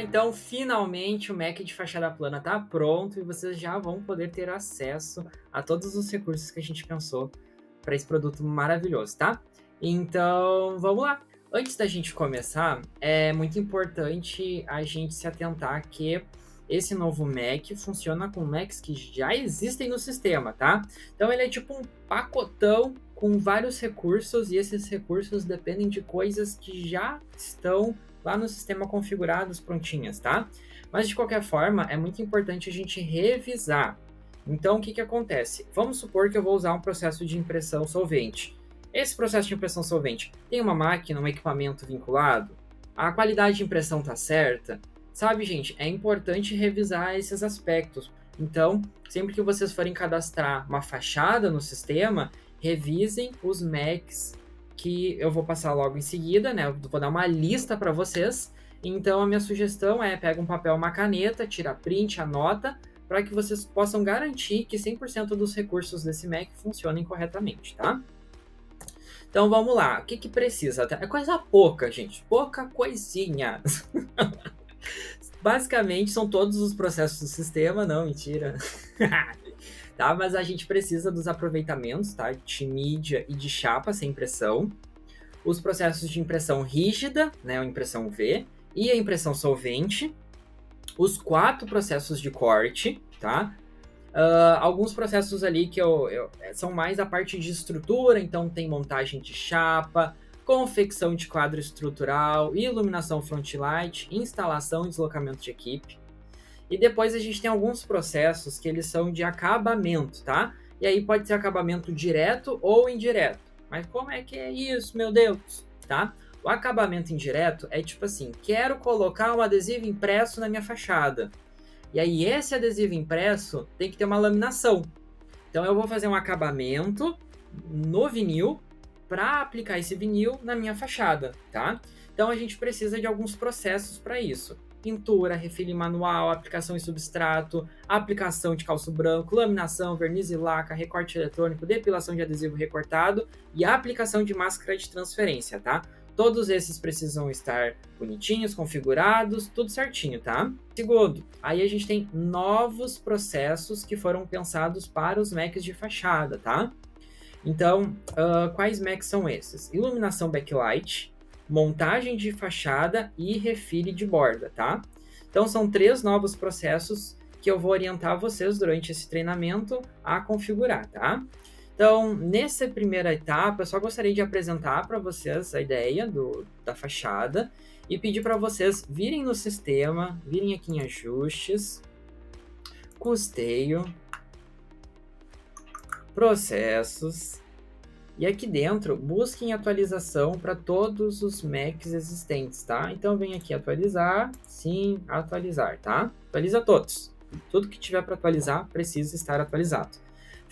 Então, finalmente, o Mac de fachada plana está pronto e vocês já vão poder ter acesso a todos os recursos que a gente pensou para esse produto maravilhoso, tá? Então, vamos lá. Antes da gente começar, é muito importante a gente se atentar que esse novo Mac funciona com Macs que já existem no sistema, tá? Então, ele é tipo um pacotão com vários recursos e esses recursos dependem de coisas que já estão lá no sistema configurados prontinhas, tá? Mas de qualquer forma, é muito importante a gente revisar. Então, o que que acontece? Vamos supor que eu vou usar um processo de impressão solvente. Esse processo de impressão solvente tem uma máquina, um equipamento vinculado? A qualidade de impressão tá certa? Sabe, gente, é importante revisar esses aspectos. Então, sempre que vocês forem cadastrar uma fachada no sistema, revisem os Macs que eu vou passar logo em seguida, né? Eu vou dar uma lista para vocês. Então, a minha sugestão é pega um papel, uma caneta, tira print, anota, para que vocês possam garantir que 100% dos recursos desse Mac funcionem corretamente, tá? Então, vamos lá. O que que precisa? É coisa pouca, gente. Pouca coisinha. Basicamente, são todos os processos do sistema. Não, mentira. Tá? Mas a gente precisa dos aproveitamentos, tá? De mídia e de chapa sem impressão. Os processos de impressão rígida, né? A impressão V. E a impressão solvente. Os 4 processos de corte, tá? Alguns processos ali que são mais a parte de estrutura, então tem montagem de chapa, confecção de quadro estrutural, iluminação front light, instalação e deslocamento de equipe. E depois a gente tem alguns processos que eles são de acabamento, tá? E aí pode ser acabamento direto ou indireto. Mas como é que é isso, meu Deus? Tá? O acabamento indireto é tipo assim, quero colocar um adesivo impresso na minha fachada. E aí esse adesivo impresso tem que ter uma laminação. Então eu vou fazer um acabamento no vinil para aplicar esse vinil na minha fachada, tá? Então a gente precisa de alguns processos para isso. Pintura, refile manual, aplicação em substrato, aplicação de calço branco, laminação, verniz e laca, recorte eletrônico, depilação de adesivo recortado e aplicação de máscara de transferência, tá? Todos esses precisam estar bonitinhos, configurados, tudo certinho, tá? Segundo, aí a gente tem novos processos que foram pensados para os Macs de fachada, tá? Então, quais Macs são esses? Iluminação backlight, montagem de fachada e refile de borda, tá? Então, são 3 novos processos que eu vou orientar vocês durante esse treinamento a configurar, tá? Então, nessa primeira etapa, eu só gostaria de apresentar para vocês a ideia da fachada e pedir para vocês virem no sistema, virem aqui em ajustes, custeio, processos, e aqui dentro busquem atualização para todos os Macs existentes, tá? Então, vem aqui atualizar, sim, atualizar, tá? Atualiza todos. Tudo que tiver para atualizar precisa estar atualizado.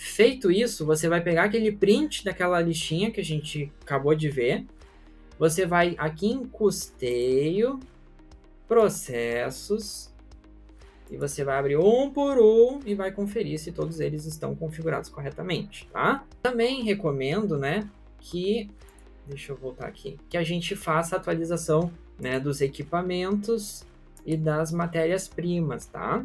Feito isso, você vai pegar aquele print daquela listinha que a gente acabou de ver. Você vai aqui em custeio, processos, e você vai abrir um por um e vai conferir se todos eles estão configurados corretamente, tá? Também recomendo, né, que... Deixa eu voltar aqui. Que a gente faça a atualização, né, dos equipamentos e das matérias-primas, tá?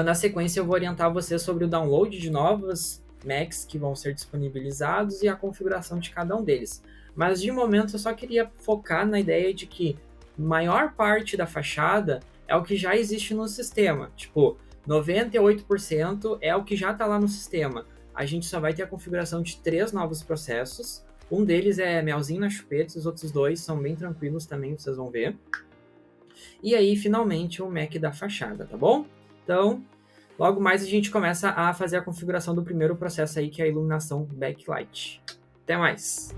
Na sequência, eu vou orientar você sobre o download de novos Macs que vão ser disponibilizados e a configuração de cada um deles. Mas, de momento, eu só queria focar na ideia de que maior parte da fachada é o que já existe no sistema. Tipo, 98% é o que já está lá no sistema. A gente só vai ter a configuração de 3 novos processos. Um deles é melzinho na chupeta, os outros 2 são bem tranquilos também, vocês vão ver. E aí, finalmente, o Mac da fachada, tá bom? Então, logo mais a gente começa a fazer a configuração do primeiro processo aí, que é a iluminação backlight. Até mais!